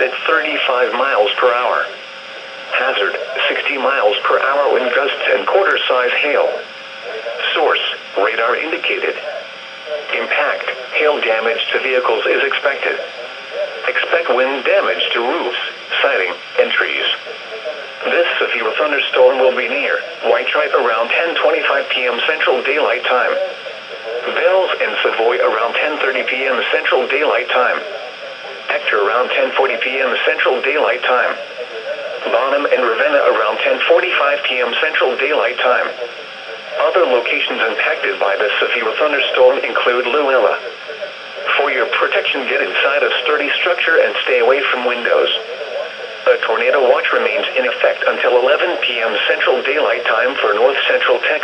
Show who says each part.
Speaker 1: at 35 miles per hour. Hazard, 60 miles per hour wind gusts and quarter-size hail. Source, radar indicated. Impact, hail damage to vehicles is expected. Expect wind damage to roofs, siding, and trees. This severe thunderstorm will be near Whiteripe around 10:25 p.m. Central Daylight Time. Bells and Savoy around 10:30 p.m. Central Daylight Time. Hector around 10:40 p.m. Central Daylight Time. Bonham and Ravenna around 10:45 p.m. Central Daylight Time. Other locations impacted by this severe thunderstorm include Luella. For your protection, get inside a sturdy structure and stay away from windows. A tornado watch remains in effect until 11 p.m. Central Daylight Time for North Central Texas.